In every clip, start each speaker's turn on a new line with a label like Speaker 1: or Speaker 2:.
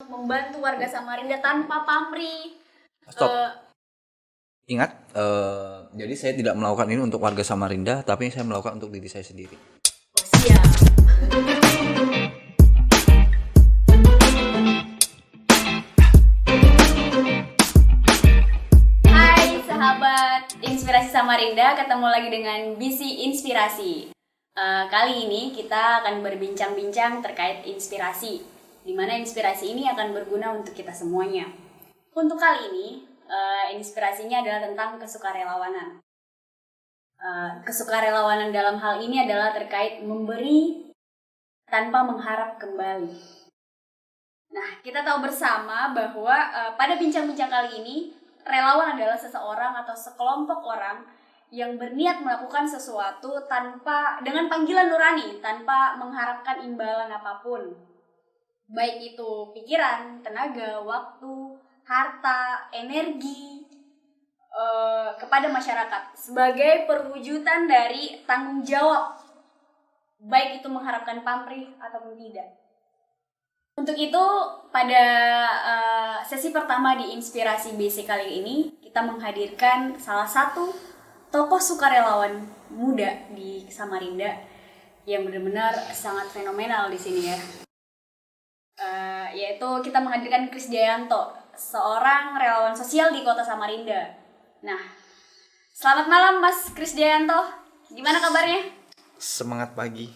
Speaker 1: membantu warga Samarinda tanpa pamrih.
Speaker 2: Stop. Ingat, jadi saya tidak melakukan ini untuk warga Samarinda, tapi saya melakukan untuk diri saya sendiri.
Speaker 1: Siap. Hai sahabat Inspirasi Samarinda, ketemu lagi dengan Bisi Inspirasi. Kali ini kita akan berbincang-bincang terkait inspirasi, di mana inspirasi ini akan berguna untuk kita semuanya. Untuk kali ini, inspirasinya adalah tentang kesukarelawanan. Kesukarelawanan dalam hal ini adalah terkait memberi tanpa mengharap kembali. Nah, kita tahu bersama bahwa pada bincang-bincang kali ini, relawan adalah seseorang atau sekelompok orang yang berniat melakukan sesuatu dengan panggilan nurani, tanpa mengharapkan imbalan apapun. Baik itu pikiran, tenaga, waktu, harta, energi kepada masyarakat sebagai perwujudan dari tanggung jawab, baik itu mengharapkan pamrih ataupun tidak. Untuk itu, pada sesi pertama di Inspirasi BC kali ini, kita menghadirkan salah satu tokoh sukarelawan muda di Samarinda yang benar-benar sangat fenomenal di sini ya. Yaitu kita menghadirkan Krisdayanto, seorang relawan sosial di kota Samarinda. Nah, selamat malam Mas Krisdayanto, gimana kabarnya?
Speaker 2: Semangat pagi.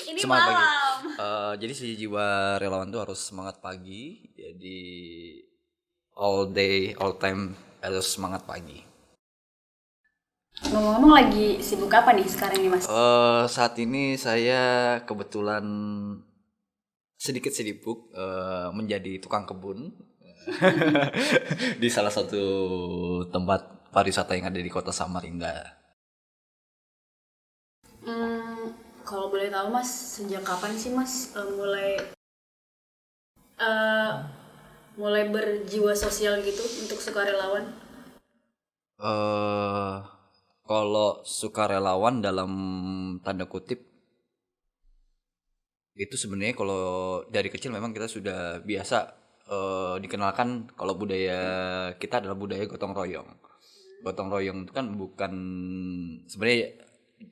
Speaker 1: Ini
Speaker 2: Semangat
Speaker 1: malam.
Speaker 2: pagi. Jadi si jiwa relawan tuh harus semangat pagi. Jadi all day, all time harus semangat pagi.
Speaker 1: Ngomong-ngomong lagi sibuk apa nih sekarang nih Mas?
Speaker 2: Saat ini saya kebetulan sedikit sibuk menjadi tukang kebun di salah satu tempat pariwisata yang ada di kota Samarinda.
Speaker 1: Kalau boleh tahu Mas, sejak kapan sih Mas mulai berjiwa sosial gitu untuk sukarelawan?
Speaker 2: Kalau sukarelawan dalam tanda kutip itu sebenarnya kalau dari kecil memang kita sudah biasa dikenalkan kalau budaya kita adalah budaya gotong royong. Gotong royong itu kan bukan sebenarnya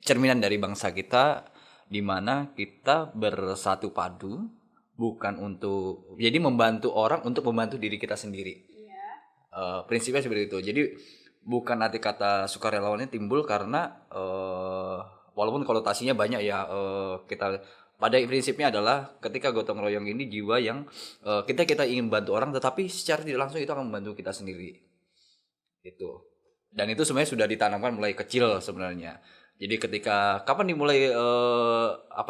Speaker 2: cerminan dari bangsa kita, di mana kita bersatu padu bukan untuk jadi membantu orang untuk membantu diri kita sendiri. Prinsipnya seperti itu. Jadi bukan arti kata sukarelawannya timbul karena walaupun konotasinya banyak ya, kita pada prinsipnya adalah ketika gotong royong ini jiwa yang kita ingin bantu orang, tetapi secara tidak langsung itu akan membantu kita sendiri. Itu. Dan itu sebenarnya sudah ditanamkan mulai kecil sebenarnya. Jadi ketika kapan dimulai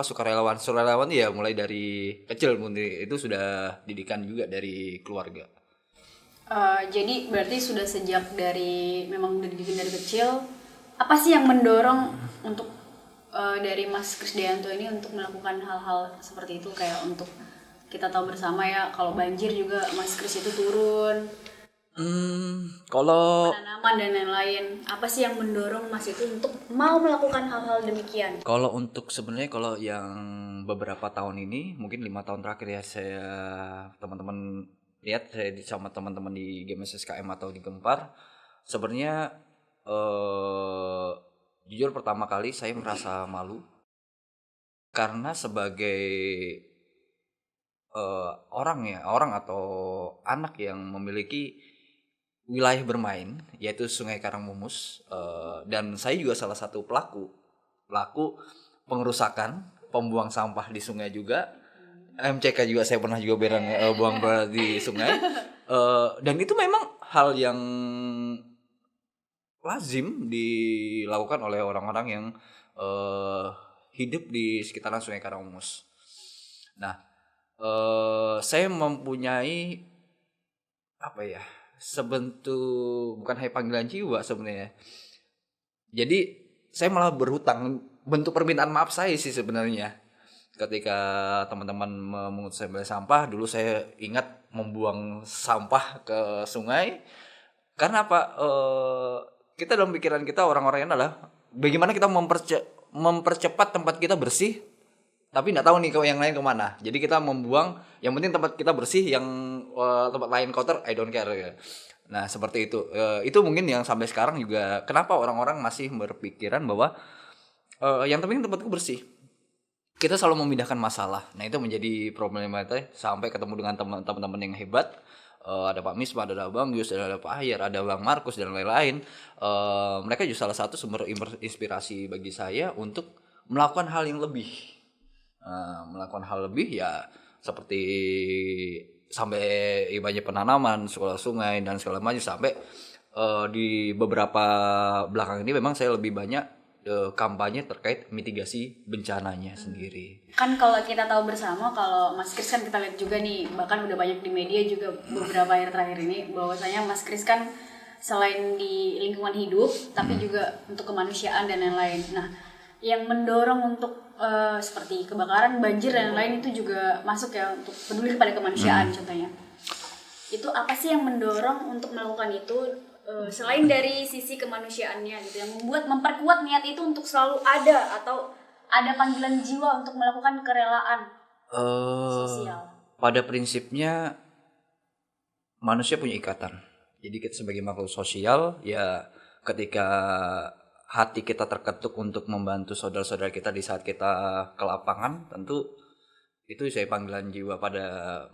Speaker 2: sukarelawan ya mulai dari kecil, itu sudah didikan juga dari keluarga.
Speaker 1: Jadi berarti sudah sejak memang dididik dari kecil. Apa sih yang mendorong untuk dari Mas Krisdayanto ini untuk melakukan hal-hal seperti itu, kayak untuk kita tahu bersama ya kalau banjir juga Mas Kris itu turun.
Speaker 2: Kalau
Speaker 1: Penanaman dan lain-lain. Apa sih yang mendorong Mas itu untuk mau melakukan hal-hal demikian?
Speaker 2: Kalau untuk sebenarnya kalau yang beberapa tahun ini, mungkin 5 tahun terakhir ya, saya teman-teman lihat saya sama teman-teman di GMS SKM atau di Gempar, sebenarnya jujur pertama kali saya merasa malu karena sebagai orang atau anak yang memiliki wilayah bermain yaitu Sungai Karangmumus, dan saya juga salah satu pelaku pengerusakan, pembuang sampah di sungai juga. MCK juga saya pernah juga buang di sungai, dan itu memang hal yang lazim dilakukan oleh orang-orang yang hidup di sekitaran Sungai Karangmumus. Nah, saya mempunyai sebentuk bukan panggilan jiwa sebenarnya. Jadi saya malah berhutang, bentuk permintaan maaf saya sih sebenarnya. Ketika teman-teman memungut sampah, dulu saya ingat membuang sampah ke sungai. Karena apa? Kita dalam pikiran kita orang-orang adalah bagaimana kita mempercepat tempat kita bersih tapi nggak tahu nih kalau yang lain kemana. Jadi kita membuang, yang penting tempat kita bersih, yang tempat lain kotor I don't care ya. Nah seperti itu. Itu mungkin yang sampai sekarang juga kenapa orang-orang masih berpikiran bahwa yang penting tempatku bersih. Kita selalu memindahkan masalah. Nah itu menjadi problematika sampai ketemu dengan teman-teman yang hebat. Ada Pak Misma, ada Bang Yus, ada Pak Ayer, ada Bang Markus dan lain-lain. Mereka juga salah satu sumber inspirasi bagi saya untuk melakukan hal yang lebih. Melakukan hal lebih ya seperti sampai banyak penanaman, sekolah sungai dan segala macam, sampai di beberapa belakang ini memang saya lebih banyak kampanye terkait mitigasi bencananya sendiri.
Speaker 1: Kan kalau kita tahu bersama, kalau Mas Kris kan kita lihat juga nih, bahkan udah banyak di media juga beberapa akhir terakhir ini, bahwasanya Mas Kris kan selain di lingkungan hidup tapi juga untuk kemanusiaan dan lain-lain. Nah, yang mendorong untuk seperti kebakaran, banjir dan lain-lain itu juga masuk ya, untuk peduli kepada kemanusiaan contohnya. Itu apa sih yang mendorong untuk melakukan itu, selain dari sisi kemanusiaannya gitu, yang memperkuat niat itu untuk selalu ada, atau ada panggilan jiwa untuk melakukan kerelaan sosial?
Speaker 2: Pada prinsipnya manusia punya ikatan. Jadi kita sebagai makhluk sosial ya, ketika hati kita terketuk untuk membantu saudara-saudara kita di saat kita ke lapangan, tentu itu saya panggilan jiwa pada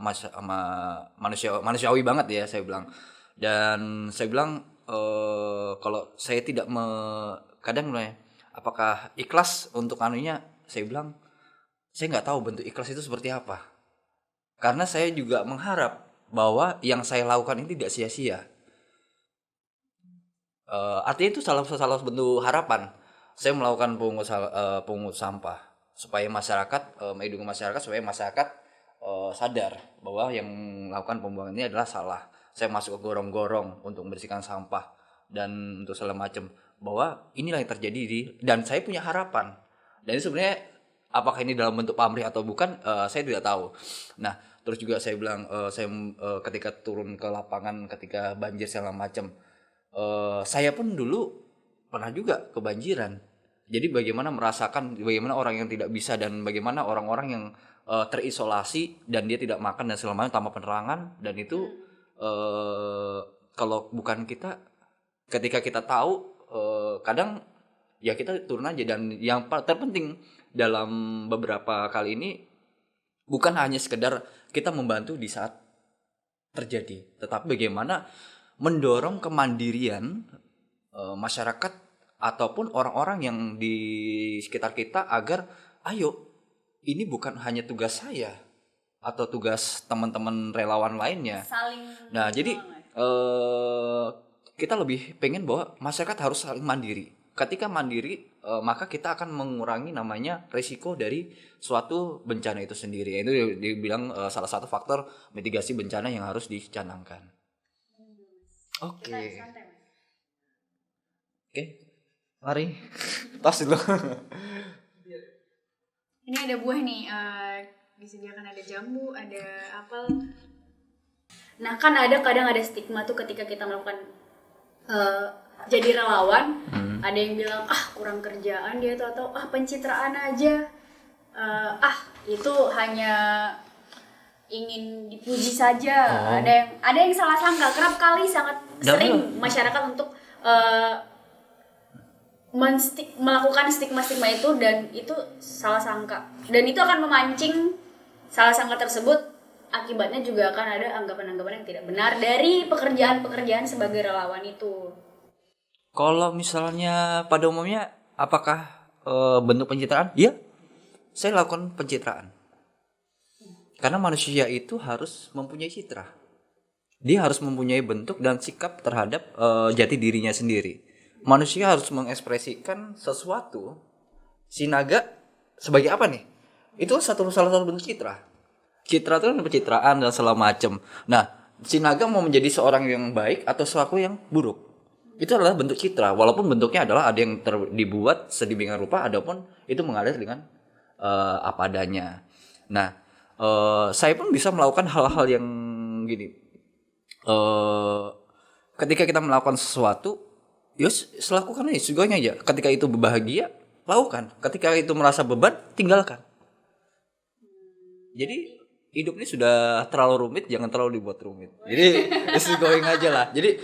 Speaker 2: manusiawi banget ya saya bilang. Dan saya bilang kalau saya tidak kadang apakah ikhlas untuk anunya, saya bilang saya nggak tahu bentuk ikhlas itu seperti apa, karena saya juga mengharap bahwa yang saya lakukan ini tidak sia-sia. Artinya itu salah bentuk harapan saya melakukan pungut sampah supaya masyarakat mengedukasi masyarakat, supaya masyarakat sadar bahwa yang melakukan pembuangan ini adalah salah. Saya masuk ke gorong-gorong untuk membersihkan sampah dan untuk segala macam, bahwa inilah yang terjadi dan saya punya harapan. Dan ini sebenarnya apakah ini dalam bentuk pamrih atau bukan, saya tidak tahu. Nah terus juga saya bilang saya ketika turun ke lapangan ketika banjir segala macam, saya pun dulu pernah juga kebanjiran. Jadi bagaimana merasakan bagaimana orang yang tidak bisa, dan bagaimana orang-orang yang terisolasi dan dia tidak makan dan segala macam tanpa penerangan. Dan itu kalau bukan kita, ketika kita tahu kadang ya kita turun aja. Dan yang terpenting dalam beberapa kali ini bukan hanya sekedar kita membantu di saat terjadi, tetapi bagaimana mendorong kemandirian masyarakat ataupun orang-orang yang di sekitar kita, agar ayo, ini bukan hanya tugas saya atau tugas teman-teman relawan lainnya. Nah jadi kita lebih pengen bahwa masyarakat harus saling mandiri. Ketika mandiri, maka kita akan mengurangi namanya risiko dari suatu bencana itu sendiri. Itu dibilang salah satu faktor mitigasi bencana yang harus dicanangkan. Oke, mari tas dulu.
Speaker 1: Ini ada buah nih, disediakan ada jambu, ada apel. Nah kan kadang ada stigma tuh ketika kita melakukan jadi relawan. Ada yang bilang kurang kerjaan dia tuh, atau pencitraan aja, itu hanya ingin dipuji saja. Ada yang salah sangka, kerap kali sangat sering masyarakat untuk melakukan stigma-stigma itu, dan itu salah sangka, dan itu akan memancing salah sangka tersebut. Akibatnya juga akan ada anggapan-anggapan yang tidak benar dari pekerjaan-pekerjaan sebagai relawan itu.
Speaker 2: Kalau misalnya pada umumnya apakah bentuk pencitraan? Iya, saya lakukan pencitraan. Karena manusia itu harus mempunyai citra. Dia harus mempunyai bentuk dan sikap terhadap jati dirinya sendiri. Manusia harus mengekspresikan sesuatu. Si naga sebagai apa nih? Itu salah satu bentuk citra. Citra itu kan pencitraan dan segala macam. Nah, si naga mau menjadi seorang yang baik atau sesuatu yang buruk, itu adalah bentuk citra. Walaupun bentuknya adalah ada yang dibuat sedemikian rupa, adapun itu mengalir dengan apa adanya. Nah, saya pun bisa melakukan hal-hal yang gini. Ketika kita melakukan sesuatu, lakukan aja, suganya aja. Ketika itu bahagia, lakukan. Ketika itu merasa beban, tinggalkan. Jadi hidup ini sudah terlalu rumit, jangan terlalu dibuat rumit. Jadi just going aja lah. Jadi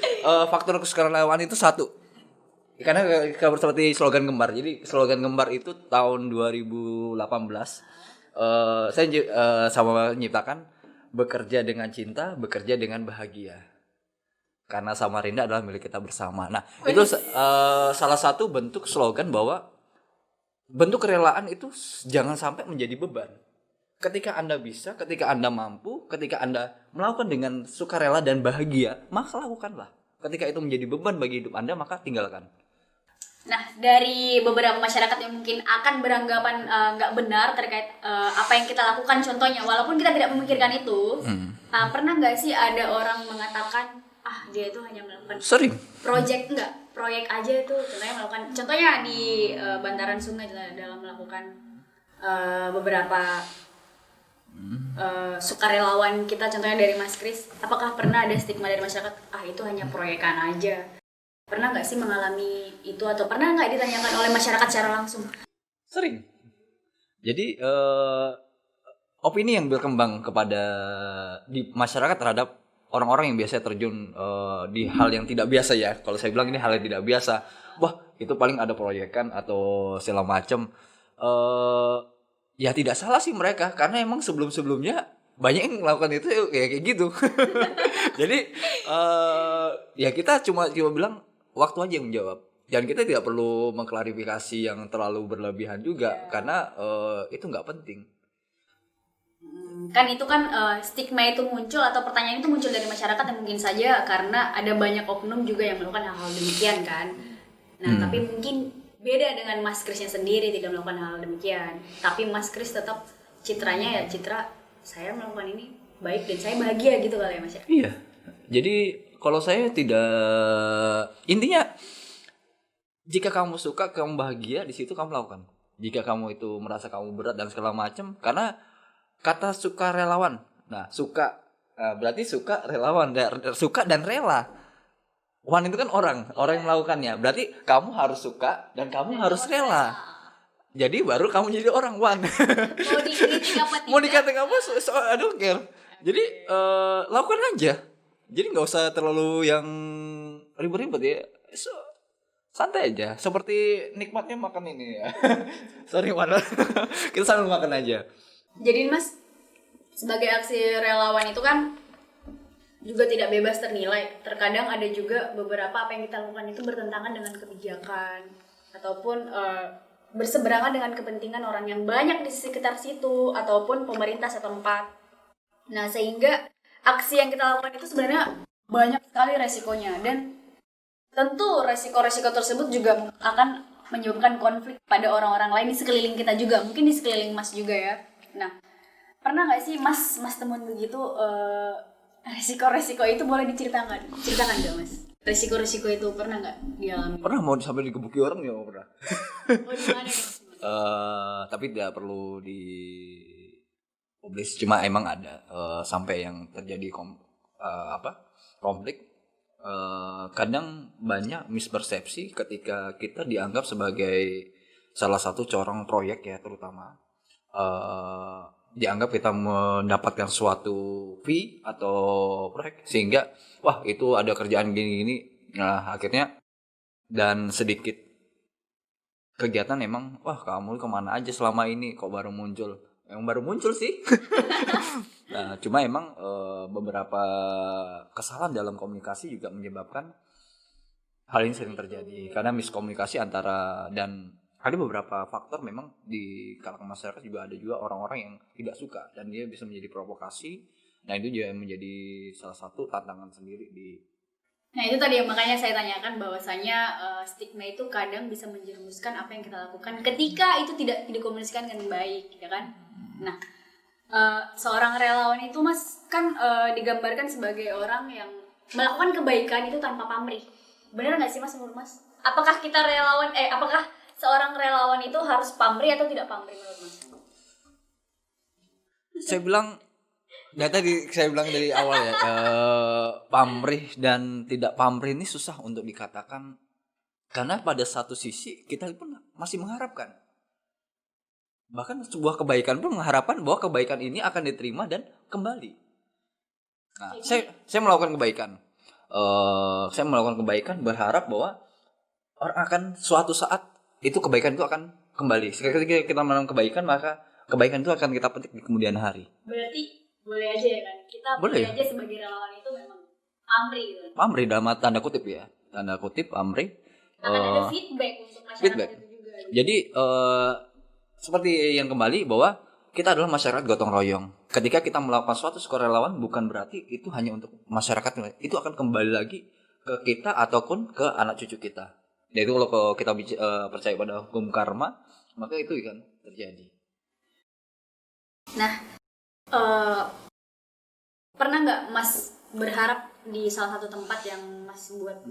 Speaker 2: faktor kesukarelawan itu satu. Karena seperti slogan Gembar. Jadi slogan Gembar itu tahun 2018 saya sama menyiptakan bekerja dengan cinta, bekerja dengan bahagia. Karena Samarinda adalah milik kita bersama. Nah, itu salah satu bentuk slogan bahwa bentuk kerelaan itu jangan sampai menjadi beban. Ketika Anda bisa, ketika Anda mampu, ketika Anda melakukan dengan sukarela dan bahagia, maka lakukanlah. Ketika itu menjadi beban bagi hidup Anda, maka tinggalkan.
Speaker 1: Nah, dari beberapa masyarakat yang mungkin akan beranggapan nggak benar terkait apa yang kita lakukan, contohnya, walaupun kita tidak memikirkan itu, pernah nggak sih ada orang mengatakan, dia itu hanya melakukan
Speaker 2: sering
Speaker 1: proyek aja itu, contohnya di bantaran sungai dalam melakukan beberapa sukarelawan kita, contohnya dari Mas Kris, apakah pernah ada stigma dari masyarakat, itu hanya proyekan aja? Pernah nggak sih mengalami itu, atau pernah nggak ditanyakan oleh masyarakat secara langsung?
Speaker 2: Sering. Jadi opini yang berkembang kepada di masyarakat terhadap orang-orang yang biasa terjun di hal yang tidak biasa ya. Kalau saya bilang ini hal yang tidak biasa, wah itu paling ada proyekan atau segala macam. Ya tidak salah sih mereka, karena emang sebelum-sebelumnya banyak yang melakukan itu ya kayak gitu. Jadi ya kita cuma bilang waktu aja yang menjawab. Dan kita tidak perlu mengklarifikasi yang terlalu berlebihan juga, karena itu nggak penting.
Speaker 1: Kan itu kan stigma itu muncul, atau pertanyaan itu muncul dari masyarakat yang mungkin saja karena ada banyak oknum juga yang melakukan hal-hal demikian kan. Nah tapi mungkin beda dengan Mas Krisnya sendiri, tidak melakukan hal demikian, tapi Mas Kris tetap citranya ya citra saya melakukan ini baik dan saya bahagia gitu kali ya Mas ya.
Speaker 2: Iya, jadi kalau saya tidak, intinya jika kamu suka, kamu bahagia, di situ kamu lakukan. Jika kamu itu merasa kamu berat dan segala macam, karena kata sukarelawan, nah suka berarti suka relawan, suka dan rela. Wan itu kan orang yang melakukannya. Berarti kamu harus suka dan kamu harus rela. Jadi baru kamu jadi orang Wan.
Speaker 1: Mau dikritik apa tidak?
Speaker 2: Mau dikatakan apa? Aduh, jadi lakukan aja. Jadi nggak usah terlalu yang ribet-ribet ya. Santai aja. Seperti nikmatnya makan ini ya. Sorry Wan. Kita sambil makan aja.
Speaker 1: Jadi Mas, sebagai aksi relawan itu kan juga tidak bebas ternilai. Terkadang ada juga beberapa apa yang kita lakukan itu bertentangan dengan kebijakan ataupun berseberangan dengan kepentingan orang yang banyak di sekitar situ ataupun pemerintah setempat. Nah, sehingga aksi yang kita lakukan itu sebenarnya banyak sekali resikonya, dan tentu resiko-resiko tersebut juga akan menyebabkan konflik pada orang-orang lain di sekeliling kita juga, mungkin di sekeliling Mas juga ya. Nah, pernah nggak sih Mas temuin begitu resiko-resiko itu, boleh ceritakan nggak Mas? Resiko-resiko itu pernah nggak dialami?
Speaker 2: Pernah, mau sampai digebuki orang ya pernah.
Speaker 1: Oh, di mana nih?
Speaker 2: Tapi tidak perlu di publis, cuma emang ada sampai yang terjadi konflik. Kadang banyak mispersepsi ketika kita dianggap sebagai salah satu corong proyek ya, terutama dianggap kita mendapatkan suatu fee atau proyek, sehingga wah itu ada kerjaan gini-gini. Nah akhirnya dan sedikit kegiatan emang, wah kamu kemana aja selama ini, kok baru muncul. Yang baru muncul sih. Nah cuma emang beberapa kesalahan dalam komunikasi juga menyebabkan hal ini sering terjadi, karena miskomunikasi antara, dan ada beberapa faktor memang di kalangan masyarakat juga ada juga orang-orang yang tidak suka dan dia bisa menjadi provokasi. Nah itu juga menjadi salah satu tantangan sendiri di.
Speaker 1: Nah itu tadi yang makanya saya tanyakan bahwasanya stigma itu kadang bisa menjerumuskan apa yang kita lakukan ketika itu tidak dikomunikasikan dengan baik, ya kan? Nah seorang relawan itu Mas kan digambarkan sebagai orang yang melakukan kebaikan itu tanpa pamrih. Benar nggak sih Mas menurut Mas? Apakah kita relawan? Apakah seorang relawan itu harus pamrih atau tidak pamrih menurut Mas?
Speaker 2: Saya bilang, tadi saya bilang dari awal ya, pamrih dan tidak pamrih ini susah untuk dikatakan, karena pada satu sisi kita pun masih mengharapkan. bahkan sebuah kebaikan pun mengharapkan bahwa kebaikan ini akan diterima dan kembali. Nah, saya melakukan kebaikan. Saya melakukan kebaikan berharap bahwa orang akan suatu saat itu kebaikan itu akan kembali. Ketika kita melakukan kebaikan, maka kebaikan itu akan kita petik di kemudian hari.
Speaker 1: Berarti boleh aja ya kan? Kita boleh aja sebagai relawan itu memang pamrih gitu.
Speaker 2: Pamrih dalam tanda kutip ya. Tanda kutip pamrih.
Speaker 1: Akan ada feedback untuk masyarakat itu juga. Gitu.
Speaker 2: Jadi seperti yang kembali bahwa kita adalah masyarakat gotong royong. Ketika kita melakukan suatu sukarelawan bukan berarti itu hanya untuk masyarakat, itu akan kembali lagi ke kita ataupun ke anak cucu kita. Dan itu kalau kita percaya pada hukum karma, maka itu kan terjadi.
Speaker 1: Nah, pernah nggak Mas berharap di salah satu tempat yang Mas buat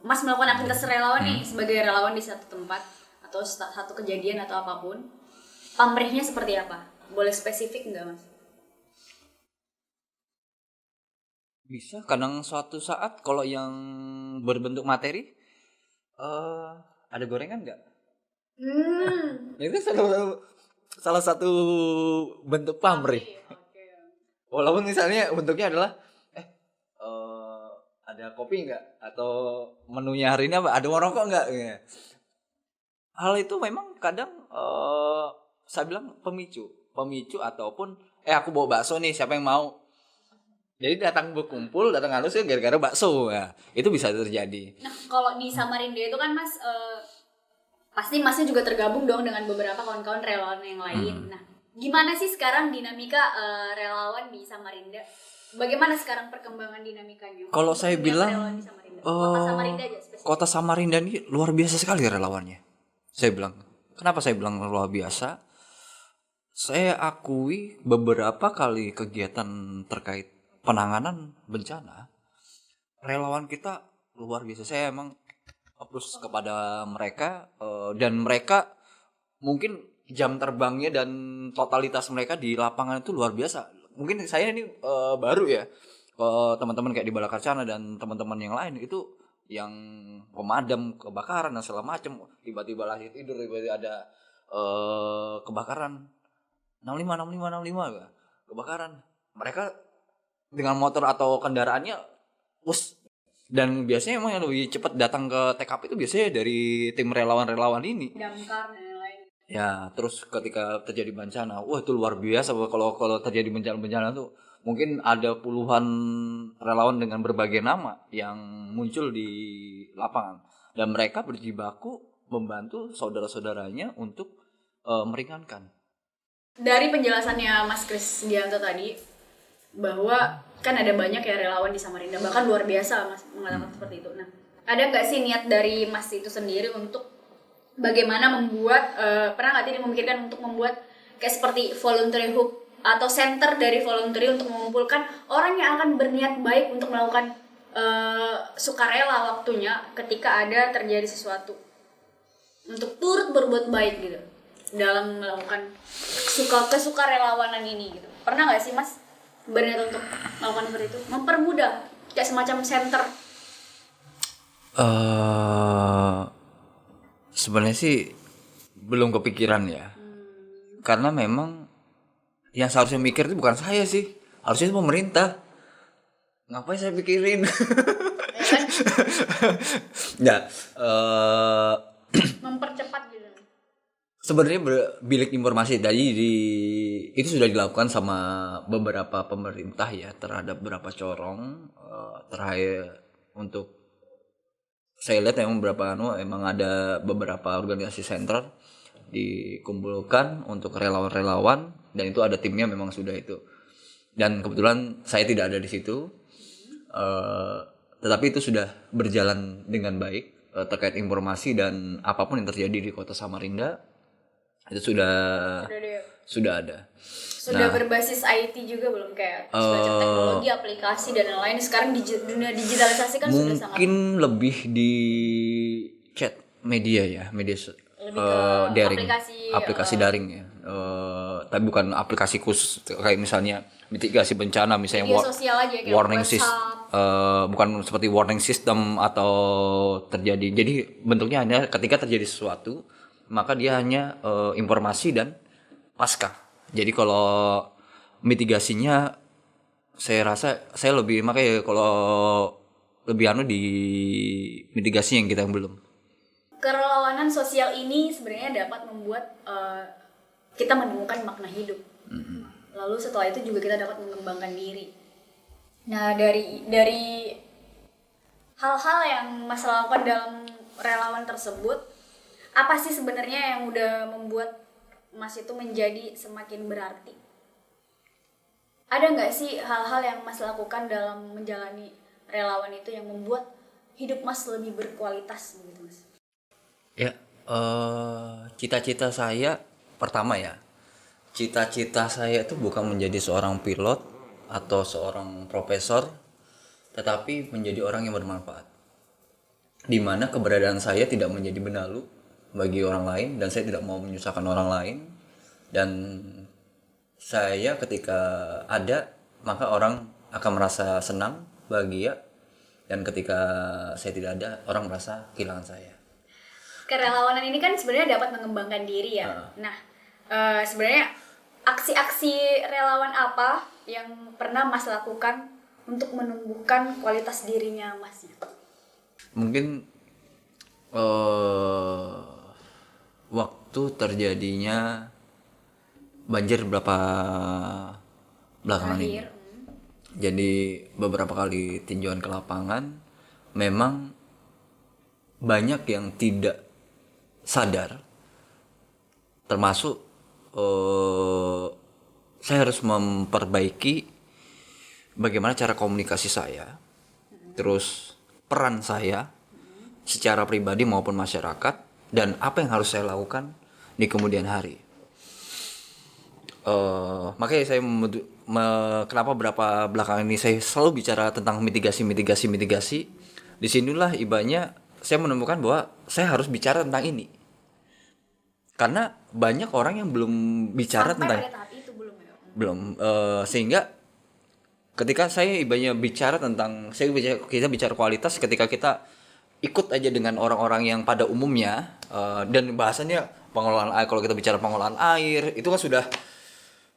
Speaker 1: Mas melakukan aktivitas relawan nih sebagai relawan di satu tempat atau satu kejadian atau apapun, pamrihnya seperti apa? Boleh spesifik nggak Mas?
Speaker 2: Bisa, kadang suatu saat kalau yang berbentuk materi, ada gorengan nggak? Itu salah satu bentuk pamrih. Walaupun misalnya bentuknya adalah ada kopi nggak, atau menunya hari ini apa, ada rokok nggak? Hal itu memang kadang saya bilang pemicu ataupun aku bawa bakso nih, siapa yang mau? Jadi datang berkumpul, datang halus ya gara-gara bakso ya, itu bisa terjadi.
Speaker 1: Nah kalau di Samarinda itu kan Mas pasti Masnya juga tergabung dong dengan beberapa kawan-kawan relawan yang lain. Nah gimana sih sekarang dinamika relawan di Samarinda? Bagaimana sekarang perkembangan dinamikanya?
Speaker 2: Kalau saya bilang
Speaker 1: Kota Samarinda aja spesifik.
Speaker 2: Kota Samarinda ini luar biasa sekali relawannya. Saya bilang, kenapa saya bilang luar biasa? Saya akui beberapa kali kegiatan terkait penanganan bencana, relawan kita luar biasa. Saya emang approve kepada mereka, dan mereka mungkin jam terbangnya dan totalitas mereka di lapangan itu luar biasa. Mungkin saya ini baru ya, teman-teman kayak di Balakarcana dan teman-teman yang lain itu yang pemadam kebakaran dan segala macam, tiba-tiba lagi tidur, tiba-tiba ada kebakaran 65 kebakaran, mereka dengan motor atau kendaraannya dan biasanya emang yang lebih cepat datang ke TKP itu biasanya dari tim relawan-relawan ini,
Speaker 1: damkar dan lain-lain.
Speaker 2: ya. Terus ketika terjadi bencana, wah itu luar biasa. Kalau terjadi bencana tuh mungkin ada puluhan relawan dengan berbagai nama yang muncul di lapangan, dan mereka berjibaku membantu saudara-saudaranya untuk meringankan. Dari
Speaker 1: penjelasannya Mas Kris Dianto tadi, bahwa kan ada banyak ya relawan di Samarinda, bahkan luar biasa Mas mengatakan seperti itu. Nah, ada nggak sih niat dari Mas itu sendiri untuk bagaimana membuat, pernah nggak sih memikirkan untuk membuat kayak seperti voluntary hub atau center dari voluntary untuk mengumpulkan orang yang akan berniat baik untuk melakukan sukarela waktunya ketika ada terjadi sesuatu, untuk turut berbuat baik gitu dalam melakukan kesukarelawanan ini gitu. Pernah nggak sih Mas berniat untuk melakukan seperti itu, mempermudah kayak semacam center?
Speaker 2: Sebenarnya sih belum kepikiran ya, karena memang yang seharusnya mikir itu bukan saya sih, harusnya itu pemerintah. Ngapain saya pikirin? Ya,
Speaker 1: mempercepat gitu.
Speaker 2: Sebenarnya bilik informasi tadi itu sudah dilakukan sama beberapa pemerintah ya, terhadap beberapa corong. Terakhir untuk saya lihat emang emang ada beberapa organisasi center dikumpulkan untuk relawan-relawan, dan itu ada timnya memang sudah itu. Dan kebetulan saya tidak ada di situ, tetapi itu sudah berjalan dengan baik terkait informasi dan apapun yang terjadi di Kota Samarinda itu sudah ada.
Speaker 1: Sudah berbasis IT juga belum, kayak semacam teknologi, aplikasi dan lain-lain. Sekarang dunia digitalisasi kan sudah sangat.
Speaker 2: Mungkin lebih di chat media ya, daring, aplikasi daring ya. Tapi bukan aplikasi khusus kayak misalnya mitigasi bencana, misalnya
Speaker 1: sosial aja, kayak
Speaker 2: warning system, bukan seperti warning system atau terjadi. Jadi bentuknya hanya ketika terjadi sesuatu, maka dia hanya informasi dan pasca. Jadi kalau mitigasinya saya rasa saya lebih makanya kalau lebih di mitigasi yang kita belum.
Speaker 1: Kerelawanan sosial ini sebenarnya dapat membuat kita menemukan makna hidup. Lalu setelah itu juga kita dapat mengembangkan diri. Nah, dari hal-hal yang Mas lakukan dalam relawan tersebut, apa sih sebenarnya yang udah membuat Mas itu menjadi semakin berarti? Ada nggak sih hal-hal yang Mas lakukan dalam menjalani relawan itu yang membuat hidup Mas lebih berkualitas begitu, Mas?
Speaker 2: Ya, cita-cita saya pertama ya. Cita-cita saya itu bukan menjadi seorang pilot atau seorang profesor, tetapi menjadi orang yang bermanfaat. Di mana keberadaan saya tidak menjadi benalu bagi orang lain dan saya tidak mau menyusahkan orang lain, dan saya ketika ada maka orang akan merasa senang, bahagia, dan ketika saya tidak ada orang merasa kehilangan saya.
Speaker 1: Kerelawanan ini kan sebenarnya dapat mengembangkan diri ya. Nah, sebenarnya aksi-aksi relawan apa yang pernah Mas lakukan untuk menumbuhkan kualitas dirinya Masnya?
Speaker 2: Mungkin waktu terjadinya banjir beberapa belakangan ini. Jadi beberapa kali tinjauan ke lapangan memang banyak yang tidak sadar, termasuk saya harus memperbaiki bagaimana cara komunikasi saya, terus peran saya secara pribadi maupun masyarakat, dan apa yang harus saya lakukan di kemudian hari. Makanya saya kenapa berapa belakangan ini saya selalu bicara tentang mitigasi. Disinilah ibanya saya menemukan bahwa saya harus bicara tentang ini, karena banyak orang yang belum bicara
Speaker 1: sampai
Speaker 2: tentang
Speaker 1: pada tahap itu belum ya?
Speaker 2: Belum, sehingga ketika saya ibanya bicara tentang kita bicara kualitas, ketika kita ikut aja dengan orang-orang yang pada umumnya, dan bahasanya pengelolaan air, kalau kita bicara pengelolaan air itu kan sudah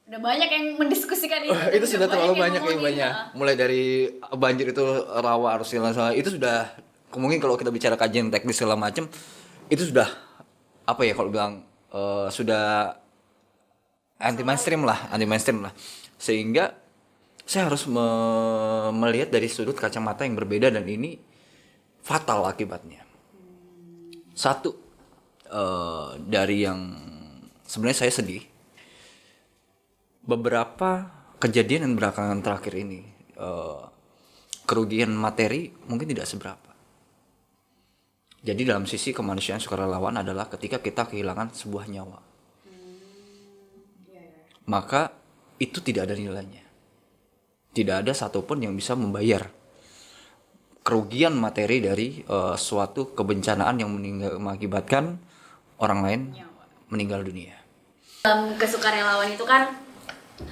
Speaker 1: banyak yang mendiskusikan itu.
Speaker 2: Itu sudah terlalu banyak ya ibanya. Mulai dari banjir itu rawa arus itu sudah mungkin kalau kita bicara kajian teknis segala macam itu sudah apa ya kalau bilang sudah anti mainstream lah. Sehingga saya harus melihat dari sudut kacamata yang berbeda, dan ini fatal akibatnya. Satu, dari yang sebenarnya saya sedih, beberapa kejadian yang belakangan terakhir ini, kerugian materi mungkin tidak seberapa. Jadi dalam sisi kemanusiaan sukarelawan adalah ketika kita kehilangan sebuah nyawa, maka itu tidak ada nilainya. Tidak ada satupun yang bisa membayar kerugian materi dari suatu kebencanaan yang mengakibatkan orang lain meninggal dunia.
Speaker 1: Dalam kesukarelawan itu kan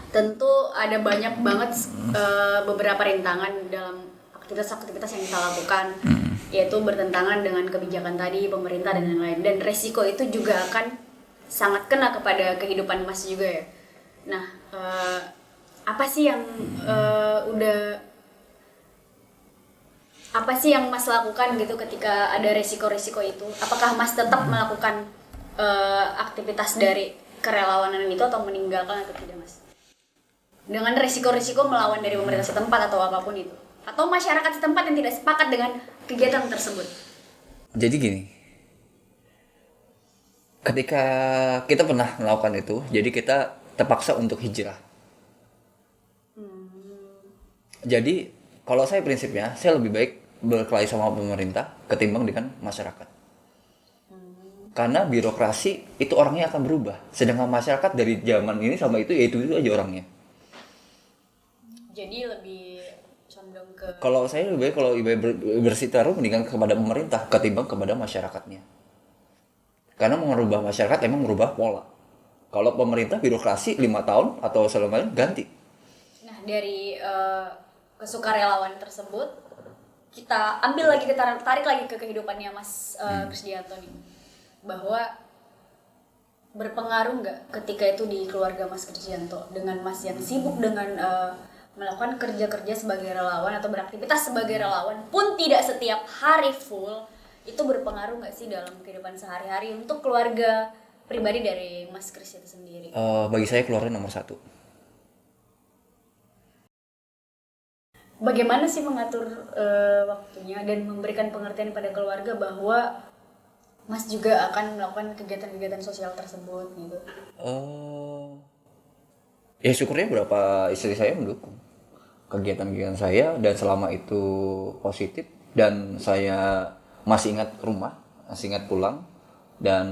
Speaker 1: tentu ada banyak banget beberapa rintangan dalam aktivitas-aktivitas yang kita lakukan, yaitu bertentangan dengan kebijakan tadi pemerintah dan lain-lain, dan resiko itu juga akan sangat kena kepada kehidupan Mas juga ya. Nah, apa sih yang Mas lakukan gitu ketika ada resiko-resiko itu? Apakah Mas tetap melakukan aktivitas dari kerelawanan itu atau meninggalkan atau tidak, Mas? Dengan resiko-resiko melawan dari pemerintah setempat atau apapun itu, atau masyarakat setempat yang tidak sepakat dengan kegiatan tersebut.
Speaker 2: Jadi gini, ketika kita pernah melakukan itu, jadi kita terpaksa untuk hijrah. Jadi kalau saya prinsipnya, saya lebih baik berkelahi sama pemerintah ketimbang dengan masyarakat. Karena birokrasi itu orangnya akan berubah, sedangkan masyarakat dari zaman ini sama itu ya itu aja orangnya.
Speaker 1: Jadi lebih condong ke,
Speaker 2: kalau saya lebih baik kalau bersiteru mendingan kepada pemerintah ketimbang kepada masyarakatnya. Karena merubah masyarakat emang merubah pola. Kalau pemerintah birokrasi 5 tahun atau selama ganti.
Speaker 1: Nah, dari kesukarelawan tersebut kita ambil lagi, kita tarik lagi ke kehidupannya Mas Krisdianto nih, bahwa berpengaruh nggak ketika itu di keluarga Mas Krisyanto dengan Mas yang sibuk dengan melakukan kerja-kerja sebagai relawan atau beraktivitas sebagai relawan pun tidak setiap hari full, itu berpengaruh nggak sih dalam kehidupan sehari-hari untuk keluarga pribadi dari Mas Kris itu sendiri?
Speaker 2: Bagi saya keluarga nomor satu.
Speaker 1: Bagaimana sih mengatur waktunya dan memberikan pengertian pada keluarga bahwa Mas juga akan melakukan kegiatan-kegiatan sosial tersebut gitu?
Speaker 2: Ya syukurnya beberapa istri saya mendukung kegiatan-kegiatan saya, dan selama itu positif dan saya masih ingat rumah, masih ingat pulang, dan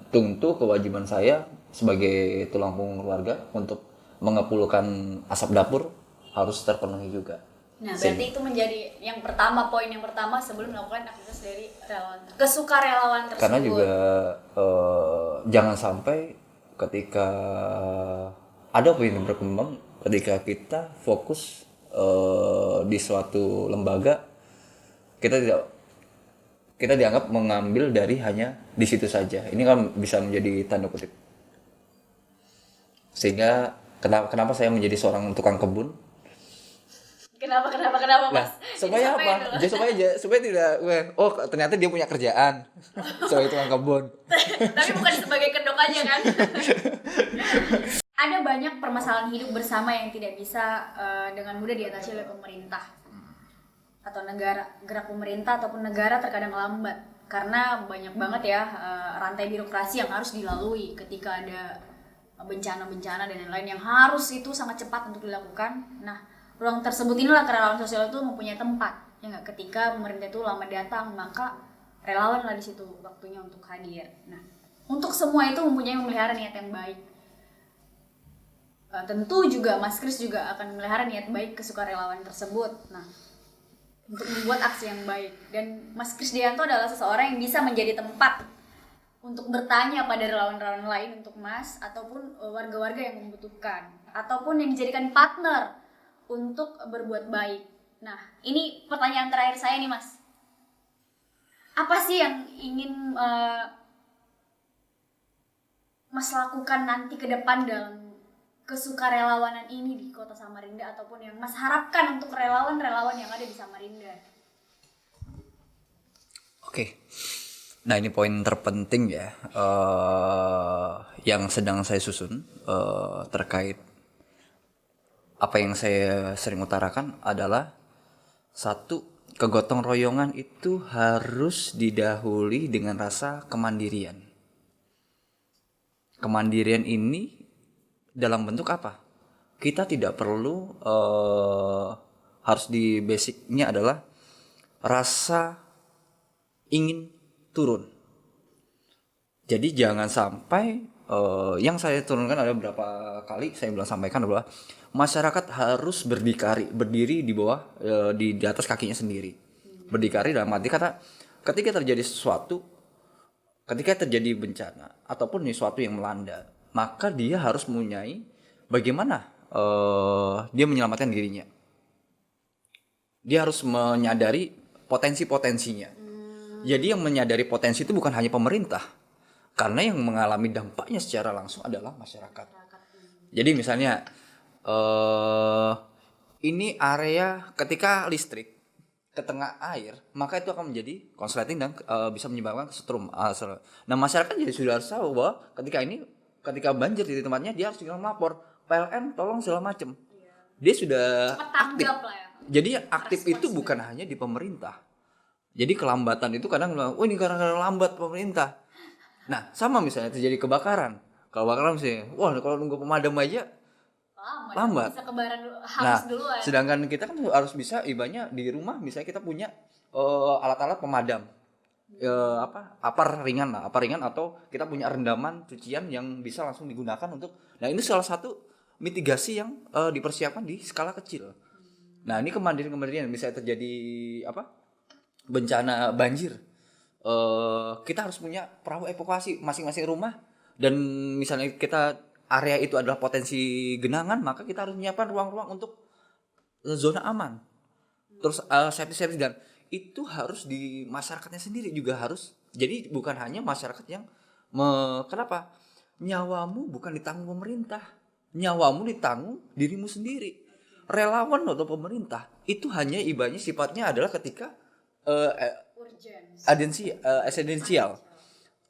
Speaker 2: tentu kewajiban saya sebagai tulang punggung keluarga untuk mengepulkan asap dapur harus terpenuhi juga.
Speaker 1: Nah, berarti itu menjadi yang pertama, poin yang pertama sebelum melakukan aktivitas dari relawan, kesukarelawan tersebut.
Speaker 2: Karena juga jangan sampai ketika ada opini berkembang, ketika kita fokus di suatu lembaga, kita dianggap mengambil dari hanya di situ saja. Ini kan bisa menjadi tanda kutip. Sehingga kenapa saya menjadi seorang tukang kebun?
Speaker 1: Kenapa
Speaker 2: Nah,
Speaker 1: Mas?
Speaker 2: supaya apa? Supaya tidak, ternyata dia punya kerjaan sebagai tukang kebun.
Speaker 1: Tapi bukan sebagai kedok aja kan? Ada banyak permasalahan hidup bersama yang tidak bisa dengan mudah diatasi oleh pemerintah atau negara. Gerak pemerintah ataupun negara terkadang lambat karena banyak banget ya rantai birokrasi yang harus dilalui ketika ada bencana-bencana dan lain-lain yang harus itu sangat cepat untuk dilakukan. Nah, ruang tersebut inilah relawan sosial itu mempunyai tempat. Ya nggak, ketika pemerintah itu lama datang, maka relawan lah di situ waktunya untuk hadir. Nah, untuk semua itu mempunyai memelihara niat yang baik. Tentu juga Mas Kris juga akan memelihara niat baik kesukarelawan tersebut. Nah, untuk membuat aksi yang baik. Dan Mas Krisdianto adalah seseorang yang bisa menjadi tempat untuk bertanya pada relawan-relawan lain untuk Mas, ataupun warga-warga yang membutuhkan, ataupun yang dijadikan partner untuk berbuat baik. Nah, ini pertanyaan terakhir saya nih Mas. Apa sih yang ingin Mas lakukan nanti ke depan dalam kesukarelawanan ini di Kota Samarinda, ataupun yang Mas harapkan untuk relawan-relawan yang ada di Samarinda?
Speaker 2: Oke. Nah, ini poin terpenting ya, yang sedang saya susun terkait apa yang saya sering utarakan adalah, satu, kegotong royongan itu harus didahului dengan rasa kemandirian. Kemandirian ini dalam bentuk apa? Kita tidak perlu harus di basicnya adalah rasa ingin turun. Jadi jangan sampai yang saya turunkan ada beberapa kali saya bilang sampaikan adalah masyarakat harus berdiri di bawah di atas kakinya sendiri. Berdikari dalam arti kata ketika terjadi sesuatu, ketika terjadi bencana ataupun sesuatu yang melanda, maka dia harus mempunyai bagaimana dia menyelamatkan dirinya. Dia harus menyadari potensi-potensinya. Jadi yang menyadari potensi itu bukan hanya pemerintah, karena yang mengalami dampaknya secara langsung adalah masyarakat. Jadi misalnya ini area ketika listrik ke tengah air, maka itu akan menjadi konsleting dan bisa menyebabkan kesetrum. Nah, masyarakat jadi sudah harus tahu bahwa ketika banjir di tempatnya dia harus tinggal melapor PLN tolong segala macam. Dia sudah aktif.
Speaker 1: Ya.
Speaker 2: Jadi aktif itu bukan hanya di pemerintah. Jadi kelambatan itu kadang bilang, ini karena lambat pemerintah. Nah, sama misalnya terjadi kebakaran. Kalau kebakaran misalnya, kalau nunggu pemadam aja lambat.
Speaker 1: Bisa kebaran dulu, harus dulu ya.
Speaker 2: Sedangkan kita kan harus bisa ibanya di rumah, misalnya kita punya alat-alat pemadam. Apar ringan atau kita punya rendaman cucian yang bisa langsung digunakan untuk. Nah, ini salah satu mitigasi yang dipersiapkan di skala kecil. Nah, ini kemandirian misalnya terjadi bencana banjir, kita harus punya perahu evakuasi masing-masing rumah, dan misalnya kita area itu adalah potensi genangan, maka kita harus menyiapkan ruang-ruang untuk zona aman. Terus safety dan itu harus di masyarakatnya sendiri juga harus. Jadi bukan hanya masyarakat yang kenapa? nyawamu bukan ditanggung pemerintah. Nyawamu ditanggung dirimu sendiri. Relawan atau pemerintah itu hanya ibaratnya sifatnya adalah ketika esensial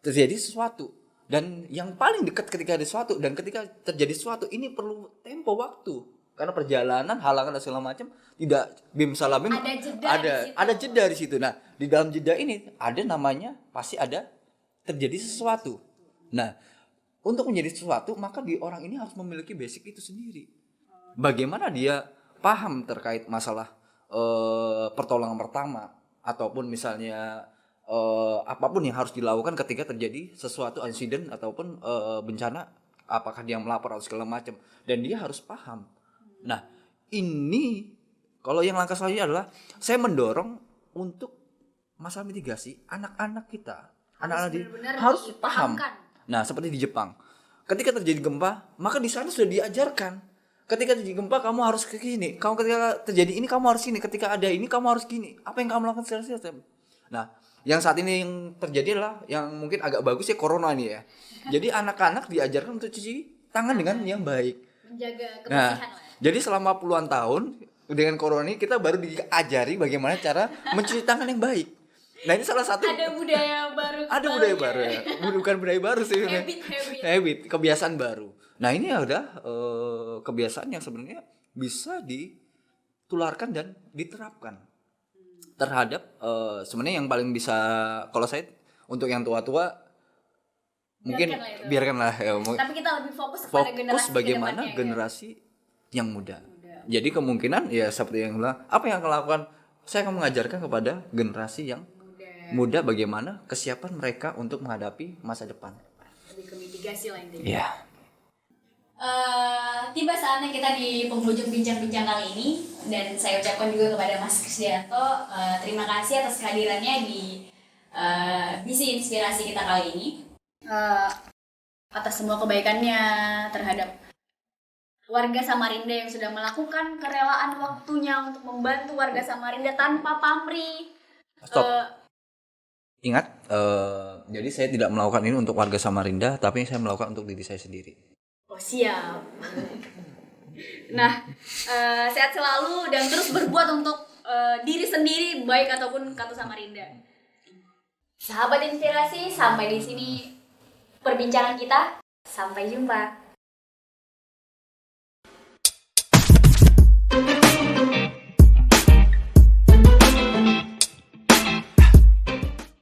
Speaker 2: terjadi sesuatu, dan yang paling dekat ketika ada sesuatu, dan ketika terjadi sesuatu ini perlu tempo waktu karena perjalanan, halangan dan segala macam, tidak bim salah bim, ada jeda di situ. Nah, di dalam jeda ini ada namanya pasti ada terjadi sesuatu. Nah, untuk menjadi sesuatu maka di orang ini harus memiliki basic itu sendiri. Bagaimana dia paham terkait masalah pertolongan pertama, ataupun misalnya apapun yang harus dilakukan ketika terjadi sesuatu insiden ataupun bencana, apakah dia melapor atau segala macam, dan dia harus paham. Nah, ini kalau yang langkah selanjutnya adalah saya mendorong untuk masalah mitigasi anak-anak kita, harus paham. Nah, seperti di Jepang, ketika terjadi gempa, maka di sana sudah diajarkan. Ketika terjadi gempa kamu harus ke sini. Ketika terjadi ini kamu harus sini. Ketika ada ini kamu harus gini. Apa yang kamu lakukan secara sistem. Nah, yang saat ini yang terjadi adalah yang mungkin agak bagus ya corona ini ya. Jadi anak-anak diajarkan untuk cuci tangan dengan yang baik.
Speaker 1: Menjaga kebersihan lah.
Speaker 2: Jadi selama puluhan tahun dengan corona ini kita baru diajari bagaimana cara mencuci tangan yang baik. Nah, ini salah satu
Speaker 1: ada budaya baru.
Speaker 2: Ada budaya baru ya. Bukan budaya baru sih. Habit, kebiasaan baru. Nah, ini ada kebiasaan yang sebenarnya bisa ditularkan dan diterapkan terhadap sebenarnya yang paling bisa, kalau saya untuk yang tua-tua mungkin biarkanlah ya.
Speaker 1: Tapi kita lebih fokus kepada
Speaker 2: bagaimana generasi yang muda. Jadi kemungkinan ya seperti yang bilang, apa yang akan lakukan, saya akan mengajarkan kepada generasi yang muda bagaimana kesiapan mereka untuk menghadapi masa depan.
Speaker 1: Lebih ke mitigasi lah intinya.
Speaker 2: Iya.
Speaker 1: Tiba saatnya kita di penghujung bincang-bincang kali ini, dan saya ucapkan juga kepada Mas Krisdianto terima kasih atas kehadirannya di misi inspirasi kita kali ini, atas semua kebaikannya terhadap warga Samarinda yang sudah melakukan kerelaan waktunya untuk membantu warga Samarinda tanpa pamrih.
Speaker 2: Stop. Ingat, jadi saya tidak melakukan ini untuk warga Samarinda, tapi saya melakukan untuk diri saya sendiri.
Speaker 1: Oh, siap. Nah, sehat selalu dan terus berbuat untuk diri sendiri, baik ataupun Kartu Samarinda. Sahabat inspirasi, sampai di sini perbincangan kita. Sampai jumpa.